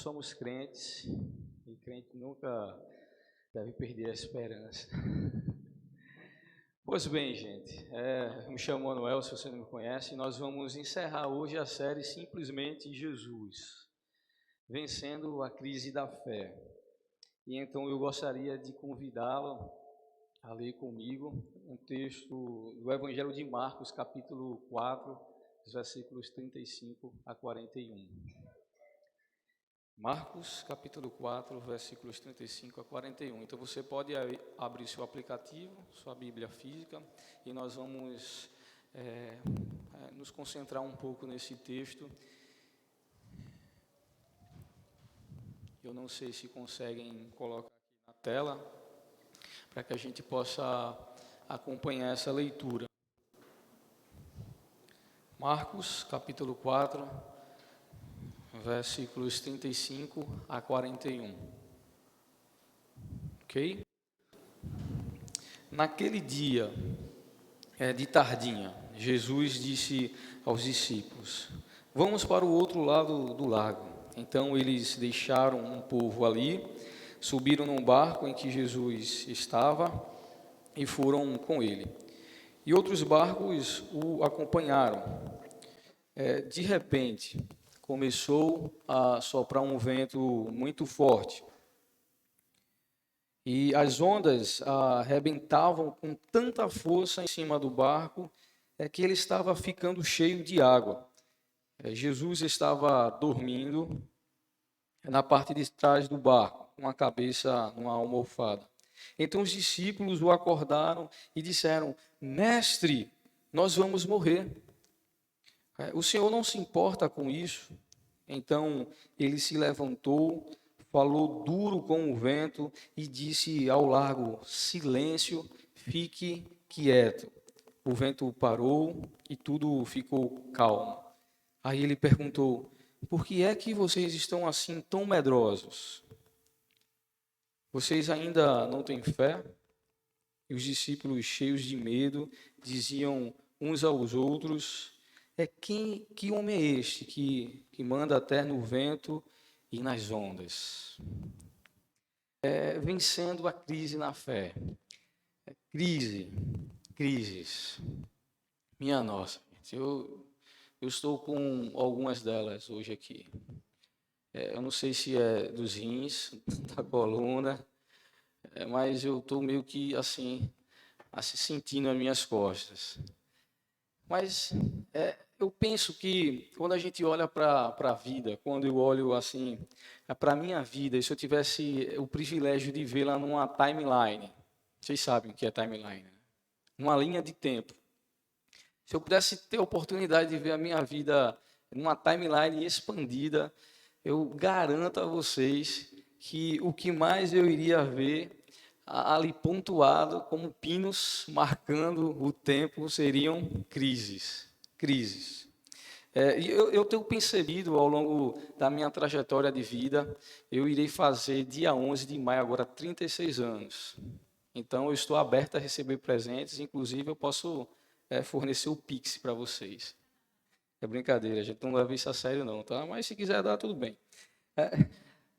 somos crentes e crente nunca deve perder a esperança. Pois bem, gente, me chamo Manuel, se você não me conhece, e nós vamos encerrar hoje a série Simplesmente Jesus, vencendo a crise da fé. E então eu gostaria de convidá-lo a ler comigo um texto do Evangelho de Marcos, capítulo 4, versículos 35 a 41. Marcos, capítulo 4, versículos 35 a 41. Então você pode abrir seu aplicativo, sua Bíblia física, e nós vamos nos concentrar um pouco nesse texto. Eu não sei se conseguem colocar aqui na tela, para que a gente possa acompanhar essa leitura. Marcos, capítulo 4, versículos 35 a 41. Ok? Naquele dia, de tardinha, Jesus disse aos discípulos: vamos para o outro lado do lago. Então eles deixaram um povo ali, subiram num barco em que Jesus estava e foram com ele. E outros barcos o acompanharam. De repente, começou a soprar um vento muito forte. E as ondas arrebentavam com tanta força em cima do barco, que ele estava ficando cheio de água. Jesus estava dormindo na parte de trás do barco, com a cabeça numa almofada. Então os discípulos o acordaram e disseram: Mestre, nós vamos morrer. O Senhor não se importa com isso? Então ele se levantou, falou duro com o vento e disse ao lago: silêncio, fique quieto. O vento parou e tudo ficou calmo. Aí ele perguntou: por que é que vocês estão assim tão medrosos? Vocês ainda não têm fé? E os discípulos, cheios de medo, diziam uns aos outros: que homem é este que manda até no vento e nas ondas? Vencendo a crise na fé. Crises. Minha nossa, eu estou com algumas delas hoje aqui. Eu não sei se é dos rins, da coluna, mas eu estou meio que assim sentindo as minhas costas. Mas eu penso que quando a gente olha para a vida, quando eu olho assim para a minha vida, e se eu tivesse o privilégio de vê-la numa timeline, vocês sabem o que é timeline, né? Uma linha de tempo. Se eu pudesse ter a oportunidade de ver a minha vida numa timeline expandida, eu garanto a vocês que o que mais eu iria ver ali pontuado como pinos marcando o tempo seriam crises. Eu tenho percebido ao longo da minha trajetória de vida, eu irei fazer dia 11 de maio agora 36 anos. Então eu estou aberto a receber presentes, inclusive eu posso fornecer o Pix para vocês. É brincadeira, a gente não leva isso a sério não, tá? Mas se quiser dar, tudo bem.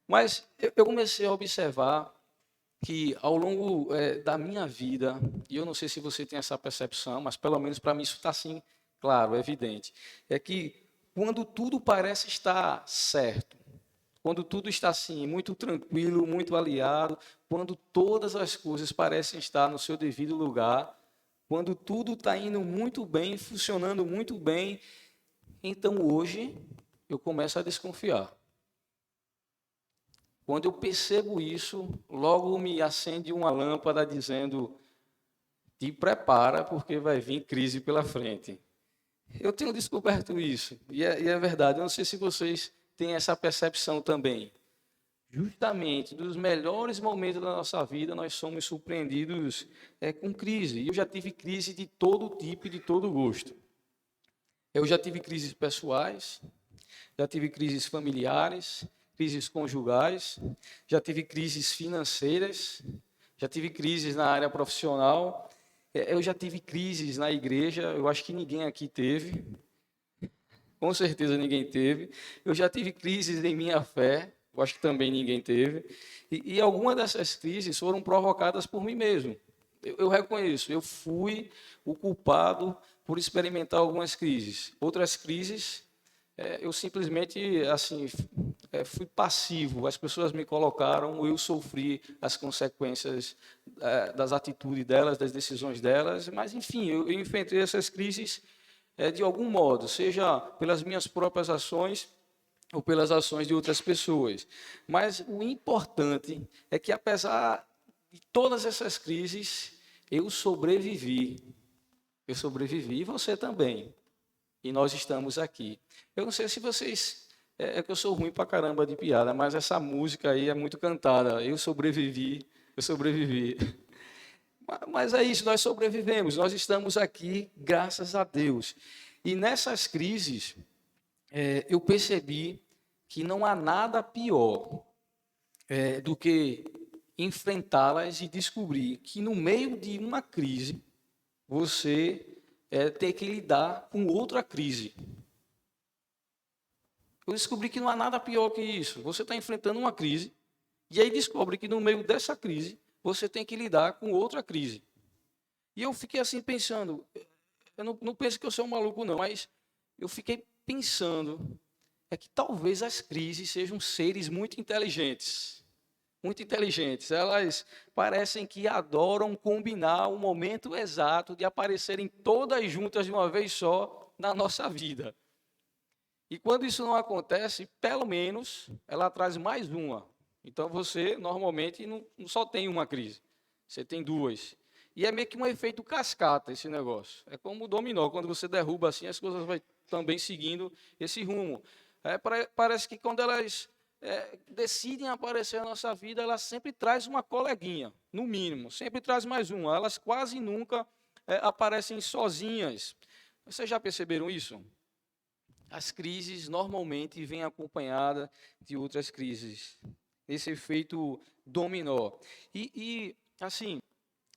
Mas eu comecei a observar que ao longo da minha vida, e eu não sei se você tem essa percepção, mas pelo menos para mim isso está assim, claro, evidente, é que quando tudo parece estar certo, quando tudo está assim, muito tranquilo, muito alinhado, quando todas as coisas parecem estar no seu devido lugar, quando tudo está indo muito bem, funcionando muito bem, então hoje eu começo a desconfiar. Quando eu percebo isso, logo me acende uma lâmpada dizendo: te prepara porque vai vir crise pela frente. Eu tenho descoberto isso, e é verdade. Eu não sei se vocês têm essa percepção também. Justamente nos melhores momentos da nossa vida, nós somos surpreendidos com crise. E eu já tive crise de todo tipo e de todo gosto. Eu já tive crises pessoais, já tive crises familiares, crises conjugais, já tive crises financeiras, já tive crises na área profissional, eu já tive crises na igreja, eu acho que ninguém aqui teve, com certeza ninguém teve. Eu já tive crises em minha fé, eu acho que também ninguém teve. E algumas dessas crises foram provocadas por mim mesmo. Eu reconheço, eu fui o culpado por experimentar algumas crises. Outras crises, eu simplesmente assim fui passivo. As pessoas me colocaram, eu sofri as consequências das atitudes delas, das decisões delas. Mas enfim, eu enfrentei essas crises de algum modo, seja pelas minhas próprias ações ou pelas ações de outras pessoas. Mas o importante é que, apesar de todas essas crises, eu sobrevivi. Eu sobrevivi e você também. E nós estamos aqui. Eu não sei se vocês. É que eu sou ruim pra caramba de piada, mas essa música aí é muito cantada. Eu sobrevivi, eu sobrevivi. Mas é isso, nós sobrevivemos, nós estamos aqui, graças a Deus. E nessas crises, eu percebi que não há nada pior do que enfrentá-las e descobrir que no meio de uma crise, você tem que lidar com outra crise. Eu descobri que não há nada pior que isso. Você está enfrentando uma crise, e aí descobre que no meio dessa crise, você tem que lidar com outra crise. E eu fiquei assim pensando, eu não penso que eu sou um maluco não, mas eu fiquei pensando, que talvez as crises sejam seres muito inteligentes. Muito inteligentes. Elas parecem que adoram combinar o momento exato de aparecerem todas juntas de uma vez só na nossa vida. E quando isso não acontece, pelo menos ela traz mais uma. Então você normalmente não só tem uma crise, você tem duas. E é meio que um efeito cascata esse negócio. É como o dominó, quando você derruba assim, as coisas vão também seguindo esse rumo. Parece que quando elas decidem aparecer na nossa vida, elas sempre traz uma coleguinha, no mínimo, sempre traz mais uma. Elas quase nunca aparecem sozinhas. Vocês já perceberam isso? As crises normalmente vêm acompanhadas de outras crises. Esse efeito dominó. E assim,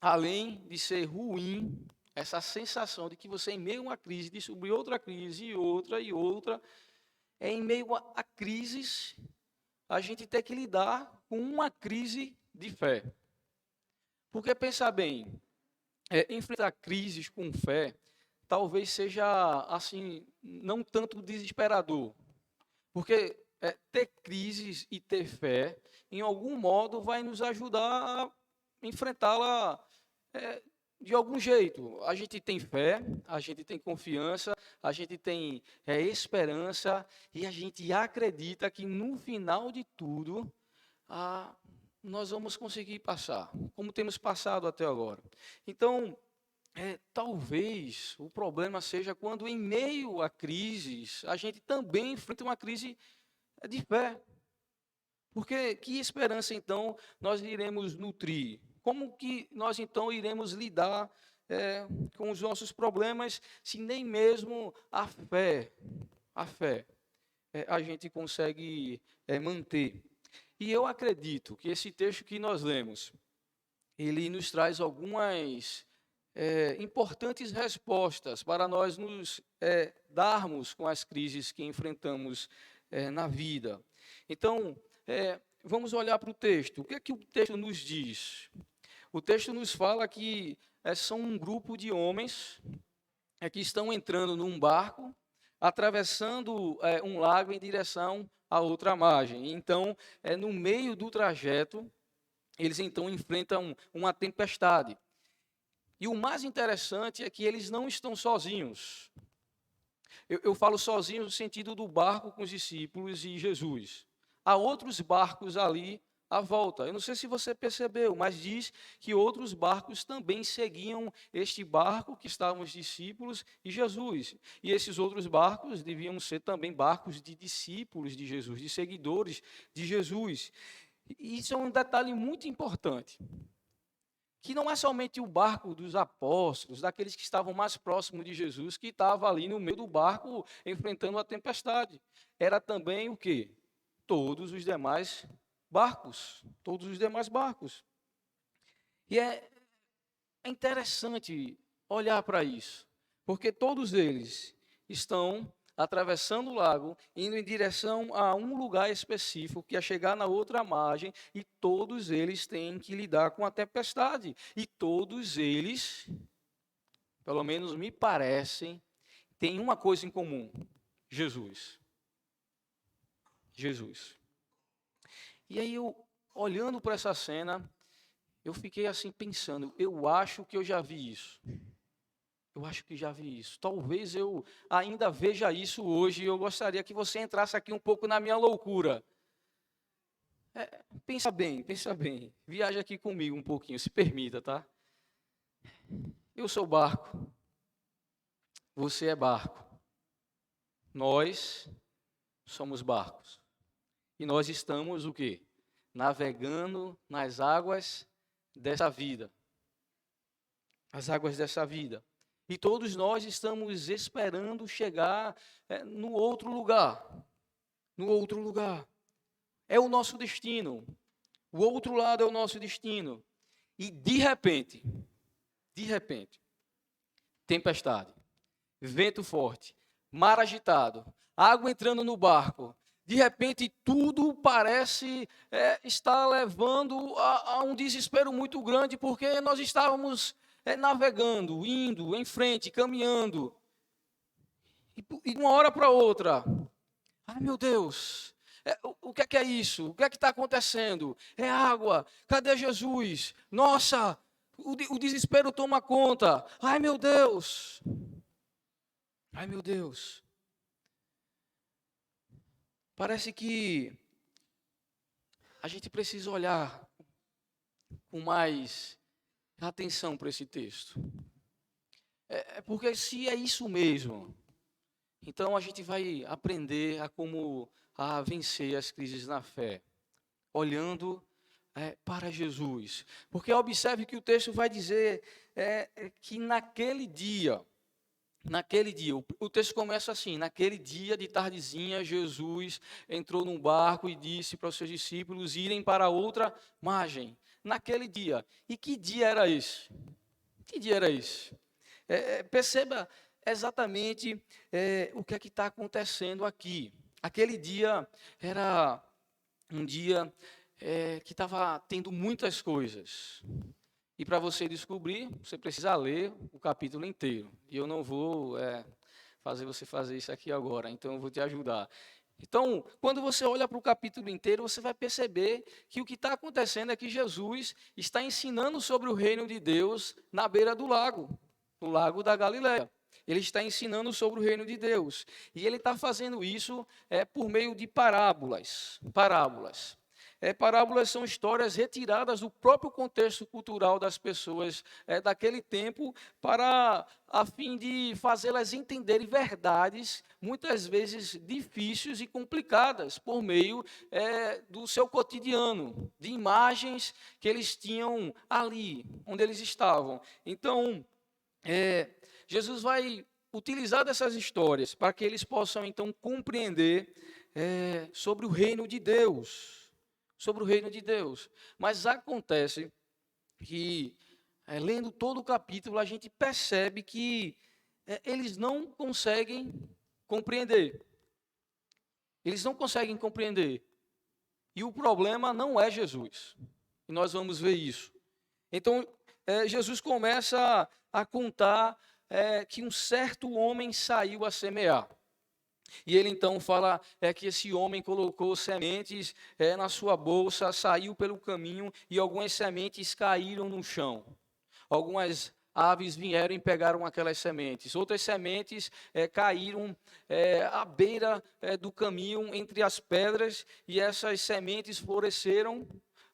além de ser ruim, essa sensação de que você, em meio a uma crise, descobre outra crise, e outra, em meio a crises, a gente tem que lidar com uma crise de fé. Porque, pensar bem, enfrentar crises com fé, talvez seja, assim, não tanto desesperador. Porque ter crises e ter fé, em algum modo, vai nos ajudar a enfrentá-la de algum jeito. A gente tem fé, a gente tem confiança, a gente tem esperança e a gente acredita que no final de tudo nós vamos conseguir passar, como temos passado até agora. Então, talvez o problema seja quando em meio a crises a gente também enfrenta uma crise de fé. Porque que esperança, então, nós iremos nutrir? Como que nós, então, iremos lidar com os nossos problemas se nem mesmo a fé, a gente consegue manter? E eu acredito que esse texto que nós lemos, ele nos traz algumas importantes respostas para nós nos darmos com as crises que enfrentamos na vida. Então, vamos olhar para o texto. O que é que o texto nos diz? O texto nos fala que são um grupo de homens que estão entrando num barco, atravessando um lago em direção à outra margem. Então, no meio do trajeto, eles então enfrentam uma tempestade. E o mais interessante é que eles não estão sozinhos. Eu falo sozinhos no sentido do barco com os discípulos e Jesus. Há outros barcos ali à volta. Eu não sei se você percebeu, mas diz que outros barcos também seguiam este barco que estavam os discípulos e Jesus. E esses outros barcos deviam ser também barcos de discípulos de Jesus, de seguidores de Jesus. E isso é um detalhe muito importante. Que não é somente o barco dos apóstolos, daqueles que estavam mais próximos de Jesus, que estava ali no meio do barco enfrentando a tempestade. Era também o quê? Todos os demais barcos. Todos os demais barcos. E é interessante olhar para isso, porque todos eles estão atravessando o lago, indo em direção a um lugar específico, que é chegar na outra margem, e todos eles têm que lidar com a tempestade. E todos eles, pelo menos me parecem, têm uma coisa em comum: Jesus. Jesus. E aí eu, olhando para essa cena, eu fiquei assim pensando, eu acho que eu já vi isso. Eu acho que já vi isso. Talvez eu ainda veja isso hoje e eu gostaria que você entrasse aqui um pouco na minha loucura. Pensa bem, pensa bem. Viaja aqui comigo um pouquinho, se permita, tá? Eu sou barco. Você é barco. Nós somos barcos. E nós estamos o quê? Navegando nas águas dessa vida. As águas dessa vida. E todos nós estamos esperando chegar no outro lugar. No outro lugar. É o nosso destino. O outro lado é o nosso destino. E de repente, tempestade, vento forte, mar agitado, água entrando no barco. De repente, tudo parece estar levando a um desespero muito grande, porque nós estávamos navegando, indo em frente, caminhando. E de uma hora para outra, ai meu Deus, o que é isso? O que é que está acontecendo? É água, cadê Jesus? Nossa, o desespero toma conta. Ai meu Deus, ai meu Deus. Parece que a gente precisa olhar com mais atenção para esse texto. Porque se é isso mesmo, então a gente vai aprender a vencer as crises na fé, olhando para Jesus. Porque observe que o texto vai dizer que naquele dia, o texto começa assim: naquele dia de tardezinha, Jesus entrou num barco e disse para os seus discípulos irem para outra margem. Naquele dia. E que dia era esse? Que dia era esse? Perceba exatamente o que é que está acontecendo aqui. Aquele dia era um dia que estava tendo muitas coisas. E para você descobrir, você precisa ler o capítulo inteiro. E eu não vou fazer você fazer isso aqui agora, então eu vou te ajudar. Então, quando você olha para o capítulo inteiro, você vai perceber que o que está acontecendo é que Jesus está ensinando sobre o reino de Deus na beira do lago, no lago da Galileia. Ele está ensinando sobre o reino de Deus. E ele está fazendo isso por meio de parábolas. Parábolas são histórias retiradas do próprio contexto cultural das pessoas daquele tempo, a fim de fazê-las entenderem verdades, muitas vezes difíceis e complicadas, por meio do seu cotidiano, de imagens que eles tinham ali, onde eles estavam. Então, Jesus vai utilizar dessas histórias para que eles possam, então, compreender sobre o reino de Deus. Sobre o reino de Deus. Mas acontece que, lendo todo o capítulo, a gente percebe que eles não conseguem compreender. Eles não conseguem compreender. E o problema não é Jesus. E nós vamos ver isso. Então, Jesus começa a contar que um certo homem saiu a semear. E ele então fala que esse homem colocou sementes na sua bolsa, saiu pelo caminho e algumas sementes caíram no chão. Algumas aves vieram e pegaram aquelas sementes. Outras sementes caíram à beira do caminho, entre as pedras, e essas sementes floresceram,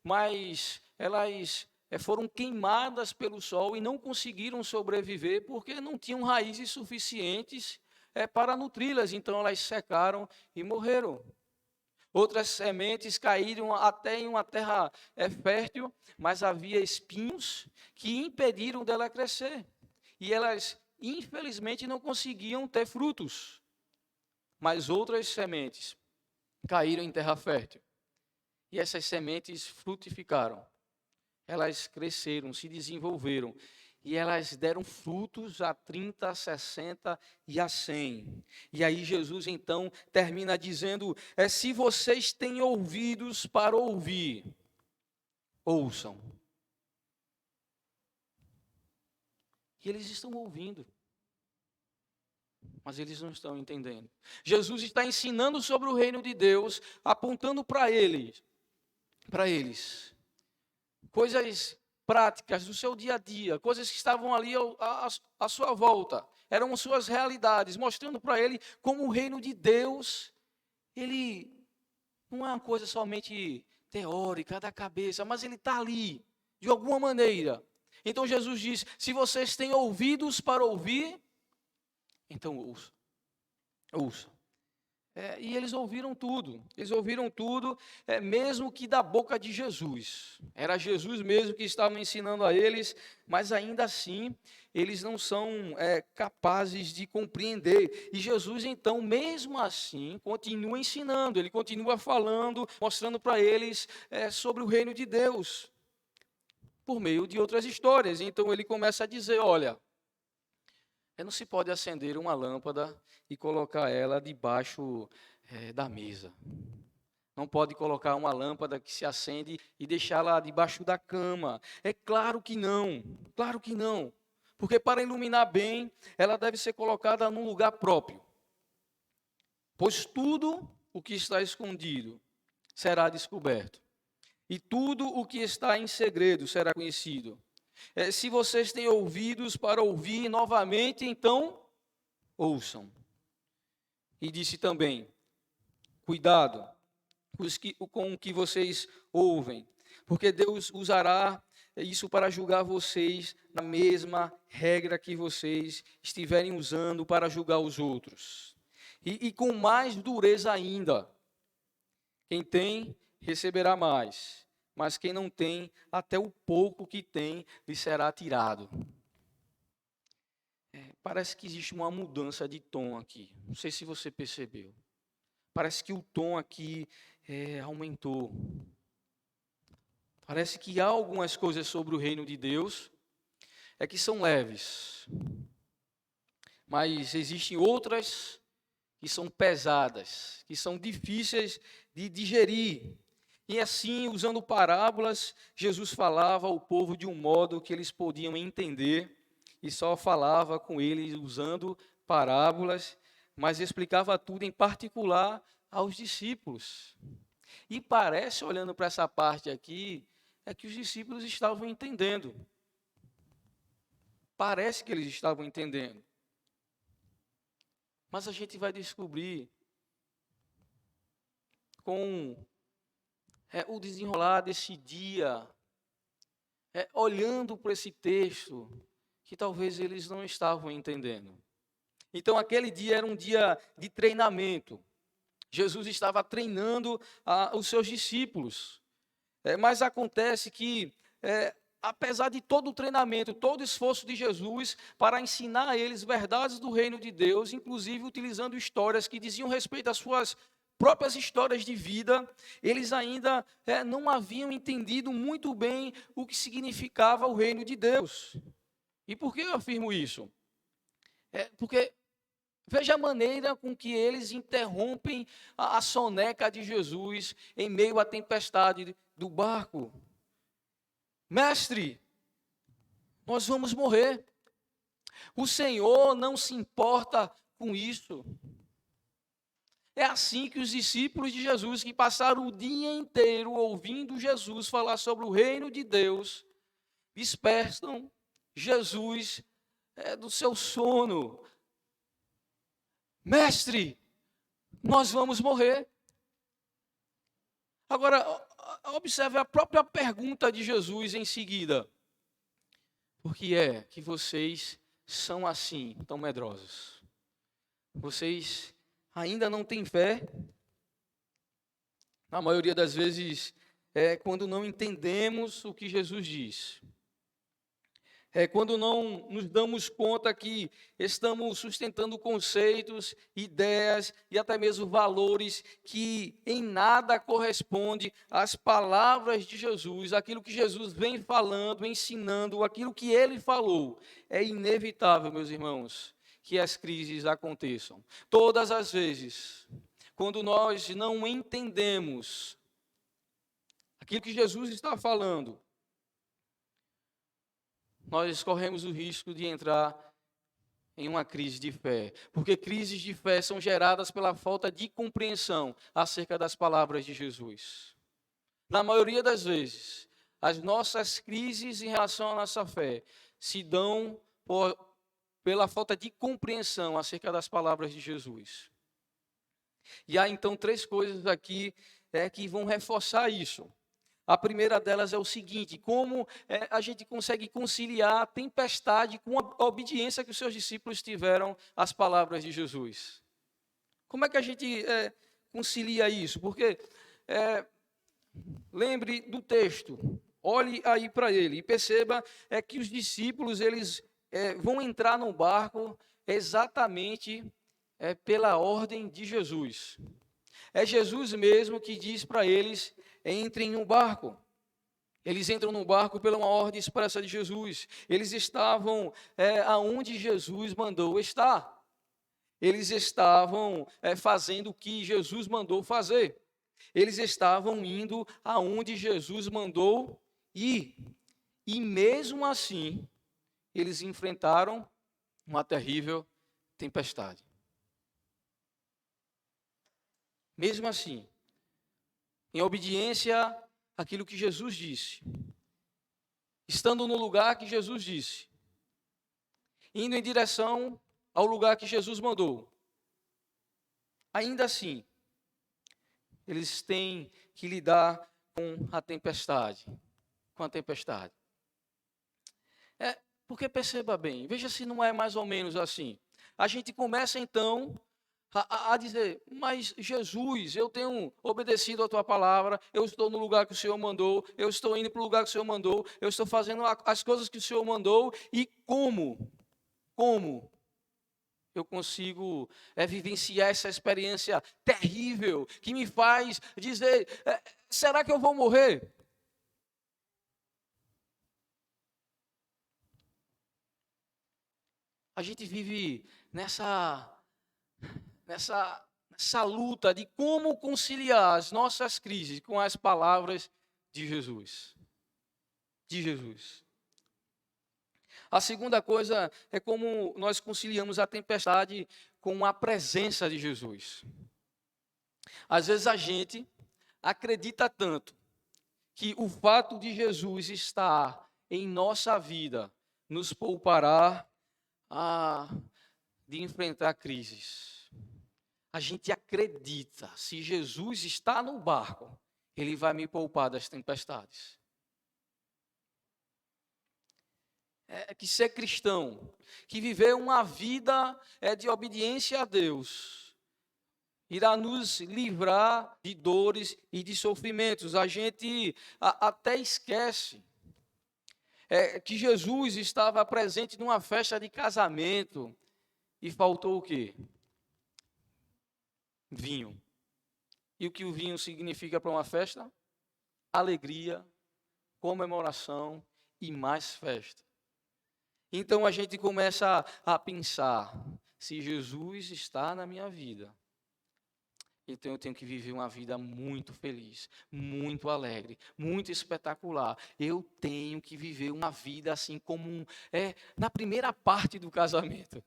mas elas foram queimadas pelo sol e não conseguiram sobreviver porque não tinham raízes suficientes para nutri-las, então elas secaram e morreram. Outras sementes caíram até em uma terra fértil, mas havia espinhos que impediram dela crescer. E elas, infelizmente, não conseguiam ter frutos. Mas outras sementes caíram em terra fértil. E essas sementes frutificaram. Elas cresceram, se desenvolveram. E elas deram frutos a 30, a 60 e a 100. E aí Jesus então termina dizendo, se vocês têm ouvidos para ouvir, ouçam. E eles estão ouvindo, mas eles não estão entendendo. Jesus está ensinando sobre o reino de Deus, apontando para eles, coisas práticas do seu dia a dia, coisas que estavam ali à sua volta, eram suas realidades, mostrando para ele como o reino de Deus, ele não é uma coisa somente teórica, da cabeça, mas ele está ali, de alguma maneira. Então Jesus diz, se vocês têm ouvidos para ouvir, então ouça. E eles ouviram tudo, mesmo que da boca de Jesus. Era Jesus mesmo que estava ensinando a eles, mas ainda assim, eles não são capazes de compreender. E Jesus, então, mesmo assim, continua ensinando, ele continua falando, mostrando para eles sobre o reino de Deus, por meio de outras histórias. Então, ele começa a dizer, olha, não se pode acender uma lâmpada e colocar ela debaixo da mesa. Não pode colocar uma lâmpada que se acende e deixá-la debaixo da cama. É claro que não, claro que não. Porque para iluminar bem, ela deve ser colocada num lugar próprio. Pois tudo o que está escondido será descoberto. E tudo o que está em segredo será conhecido. Se vocês têm ouvidos para ouvir novamente, então ouçam. E disse também, cuidado com o que vocês ouvem, porque Deus usará isso para julgar vocês na mesma regra que vocês estiverem usando para julgar os outros. E com mais dureza ainda, quem tem, receberá mais. Mas quem não tem, até o pouco que tem, lhe será tirado. Parece que existe uma mudança de tom aqui. Não sei se você percebeu. Parece que o tom aqui aumentou. Parece que há algumas coisas sobre o reino de Deus que são leves. Mas existem outras que são pesadas, que são difíceis de digerir. E assim, usando parábolas, Jesus falava ao povo de um modo que eles podiam entender, e só falava com eles usando parábolas, mas explicava tudo em particular aos discípulos. E parece, olhando para essa parte aqui, que os discípulos estavam entendendo. Parece que eles estavam entendendo. Mas a gente vai descobrir com o desenrolar desse dia, olhando para esse texto, que talvez eles não estavam entendendo. Então, aquele dia era um dia de treinamento. Jesus estava treinando os seus discípulos. Mas acontece que, apesar de todo o treinamento, todo o esforço de Jesus para ensinar a eles verdades do reino de Deus, inclusive utilizando histórias que diziam respeito às suas próprias histórias de vida, eles ainda não haviam entendido muito bem o que significava o reino de Deus. E por que eu afirmo isso? Porque veja a maneira com que eles interrompem a soneca de Jesus em meio à tempestade do barco. Mestre, nós vamos morrer. O Senhor não se importa com isso. É assim que os discípulos de Jesus, que passaram o dia inteiro ouvindo Jesus falar sobre o reino de Deus, despertam Jesus do seu sono. Mestre, nós vamos morrer. Agora, observe a própria pergunta de Jesus em seguida. Por que é que vocês são assim, tão medrosos? Vocês ainda não têm fé? Na maioria das vezes, quando não entendemos o que Jesus diz. É quando não nos damos conta que estamos sustentando conceitos, ideias e até mesmo valores que em nada corresponde às palavras de Jesus, aquilo que Jesus vem falando, ensinando, aquilo que ele falou. É inevitável, meus irmãos, que as crises aconteçam. Todas as vezes, quando nós não entendemos aquilo que Jesus está falando, nós corremos o risco de entrar em uma crise de fé, porque crises de fé são geradas pela falta de compreensão acerca das palavras de Jesus. Na maioria das vezes, as nossas crises em relação à nossa fé se dão pela falta de compreensão acerca das palavras de Jesus. E há então 3 coisas aqui que vão reforçar isso. A primeira delas é o seguinte: como a gente consegue conciliar a tempestade com a obediência que os seus discípulos tiveram às palavras de Jesus? Como é que a gente concilia isso? Porque lembre do texto, olhe aí para ele e perceba que os discípulos eles vão entrar no barco exatamente pela ordem de Jesus. É Jesus mesmo que diz para eles: entrem no barco. Eles entram no barco pela uma ordem expressa de Jesus. Eles estavam aonde Jesus mandou estar. Eles estavam fazendo o que Jesus mandou fazer. Eles estavam indo aonde Jesus mandou ir. E mesmo assim, eles enfrentaram uma terrível tempestade. Mesmo assim, em obediência àquilo que Jesus disse, estando no lugar que Jesus disse, indo em direção ao lugar que Jesus mandou, ainda assim, eles têm que lidar com a tempestade. Porque perceba bem, veja se não é mais ou menos assim. A gente começa então a dizer: mas Jesus, eu tenho obedecido a tua palavra, eu estou no lugar que o Senhor mandou, eu estou indo para o lugar que o Senhor mandou, eu estou fazendo as coisas que o Senhor mandou, e como eu consigo vivenciar essa experiência terrível que me faz dizer: será que eu vou morrer? A gente vive nessa luta de como conciliar as nossas crises com as palavras de Jesus. A segunda coisa é como nós conciliamos a tempestade com a presença de Jesus. Às vezes a gente acredita tanto que o fato de Jesus estar em nossa vida nos poupará de enfrentar crises. A gente acredita, se Jesus está no barco, ele vai me poupar das tempestades. Que ser cristão, que viver uma vida de obediência a Deus, irá nos livrar de dores e de sofrimentos. A gente até esquece que Jesus estava presente numa festa de casamento e faltou o quê? Vinho. E o que o vinho significa para uma festa? Alegria, comemoração e mais festa. Então a gente começa a pensar: se Jesus está na minha vida, então eu tenho que viver uma vida muito feliz, muito alegre, muito espetacular. Eu tenho que viver uma vida assim como na primeira parte do casamento.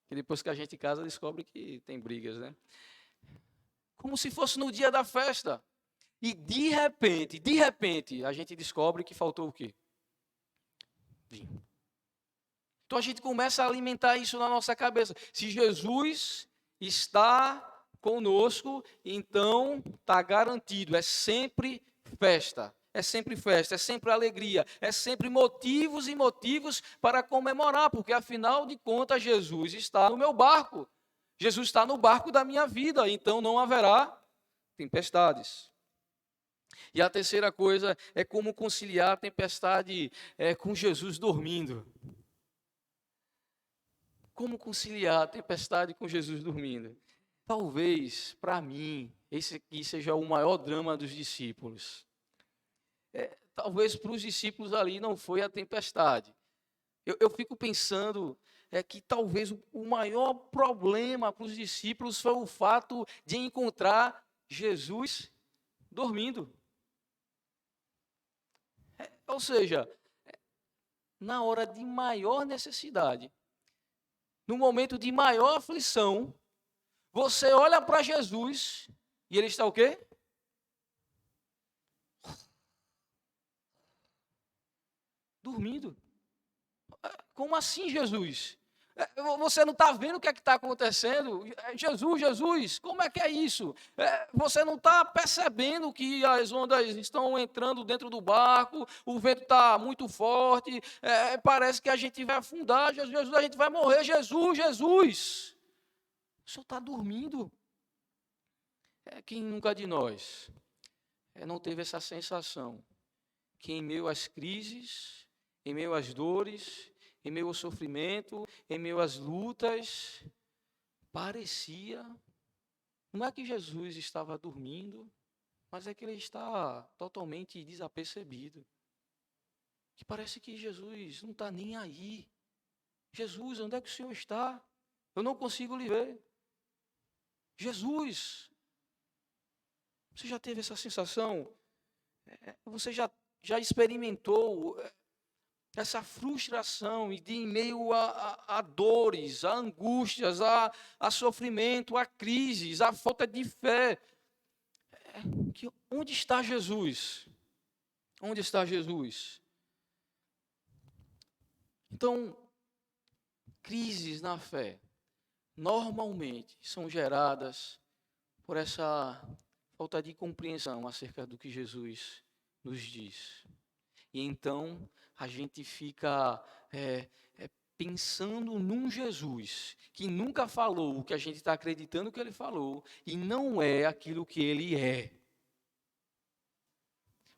E depois que a gente casa, descobre que tem brigas, né? Como se fosse no dia da festa. E de repente, a gente descobre que faltou o quê? Vinho. Então a gente começa a alimentar isso na nossa cabeça. Se Jesus está conosco, então está garantido. É sempre festa. É sempre festa, é sempre alegria, é sempre motivos e motivos para comemorar, porque afinal de contas Jesus está no meu barco. Jesus está no barco da minha vida, então não haverá tempestades. E a terceira coisa é como conciliar a tempestade com Jesus dormindo. Como conciliar a tempestade com Jesus dormindo? Talvez, para mim, esse aqui seja o maior drama dos discípulos. Talvez para os discípulos ali não foi a tempestade. Eu fico pensando que talvez o maior problema para os discípulos foi o fato de encontrar Jesus dormindo. Ou seja, na hora de maior necessidade, no momento de maior aflição, você olha para Jesus e ele está o quê? Dormindo. Como assim, Jesus? Você não está vendo o que é que está acontecendo? Jesus, como é que é isso? Você não está percebendo que as ondas estão entrando dentro do barco, o vento está muito forte, parece que a gente vai afundar, Jesus, a gente vai morrer, Jesus. O senhor está dormindo? Quem nunca de nós não teve essa sensação que em meio às crises, em meio às dores, em meio ao sofrimento, em meio às lutas, parecia, não é que Jesus estava dormindo, mas é que ele está totalmente desapercebido. Que parece que Jesus não está nem aí. Jesus, onde é que o Senhor está? Eu não consigo lhe ver. Jesus, você já teve essa sensação? Você já experimentou essa frustração e de em meio a dores, a angústias, a sofrimento, a crises, a falta de fé? Onde está Jesus? Onde está Jesus? Então, crises na fé normalmente são geradas por essa falta de compreensão acerca do que Jesus nos diz. E então a gente fica pensando num Jesus que nunca falou o que a gente está acreditando que ele falou e não é aquilo que ele é.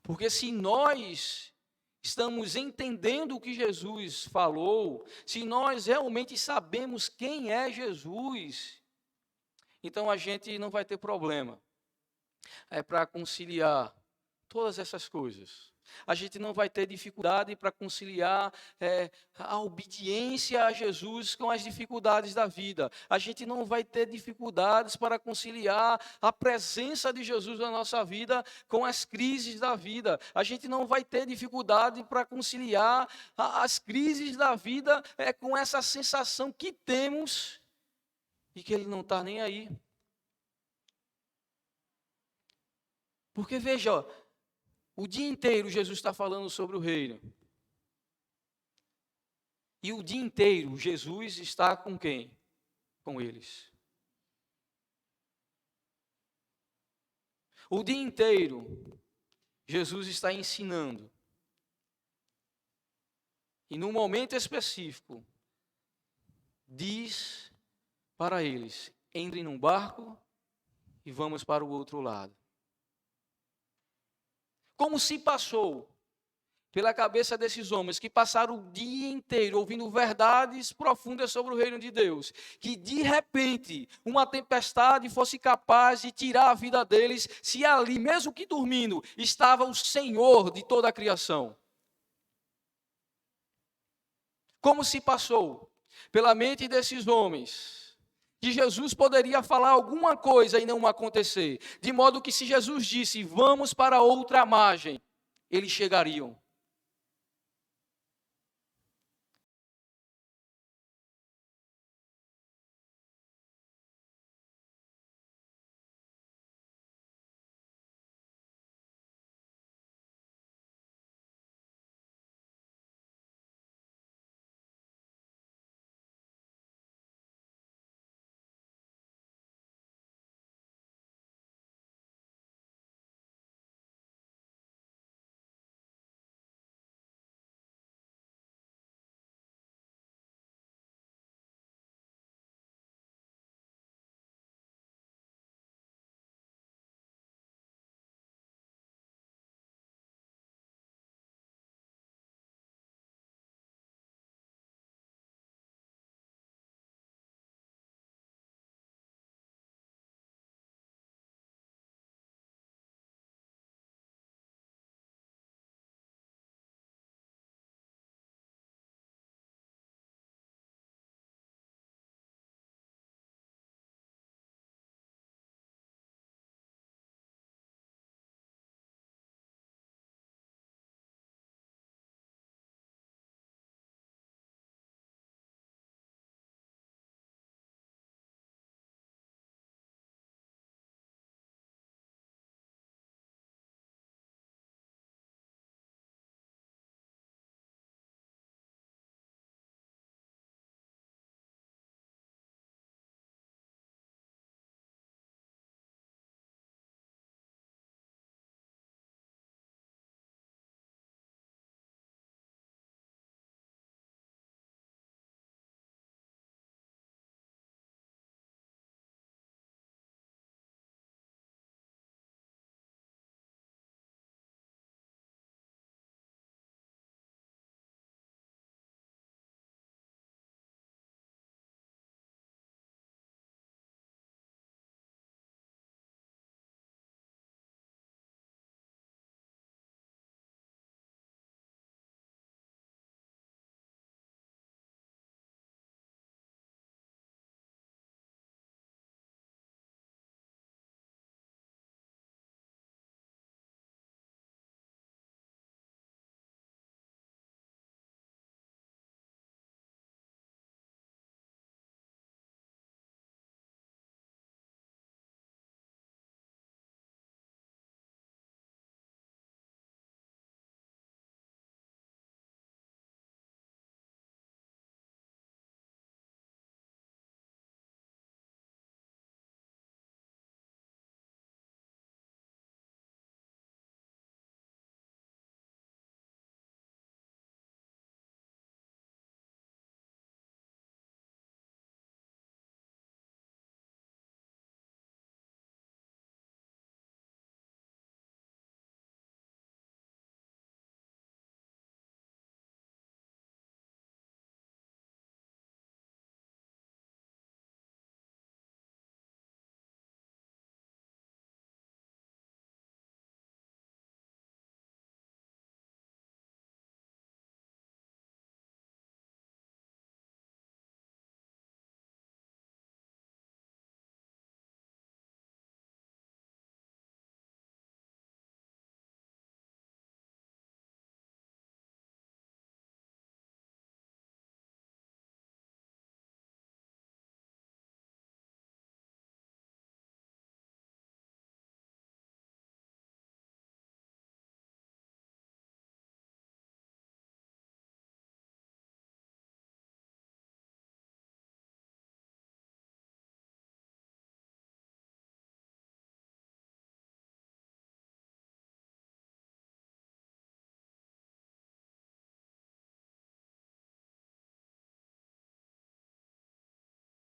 Porque se nós estamos entendendo o que Jesus falou, se nós realmente sabemos quem é Jesus, então a gente não vai ter problema para conciliar todas essas coisas. A gente não vai ter dificuldade para conciliar a obediência a Jesus com as dificuldades da vida. A gente não vai ter dificuldades para conciliar a presença de Jesus na nossa vida com as crises da vida. A gente não vai ter dificuldade para conciliar as crises da vida com essa sensação que temos e que Ele não está nem aí. Porque veja, o dia inteiro Jesus está falando sobre o reino. E o dia inteiro Jesus está com quem? Com eles. O dia inteiro Jesus está ensinando. E num momento específico, diz para eles: entrem num barco e vamos para o outro lado. Como se passou pela cabeça desses homens que passaram o dia inteiro ouvindo verdades profundas sobre o reino de Deus, que de repente uma tempestade fosse capaz de tirar a vida deles, se ali, mesmo que dormindo, estava o Senhor de toda a criação? Como se passou pela mente desses homens que Jesus poderia falar alguma coisa e não acontecer, de modo que se Jesus disse, vamos para outra margem, eles chegariam.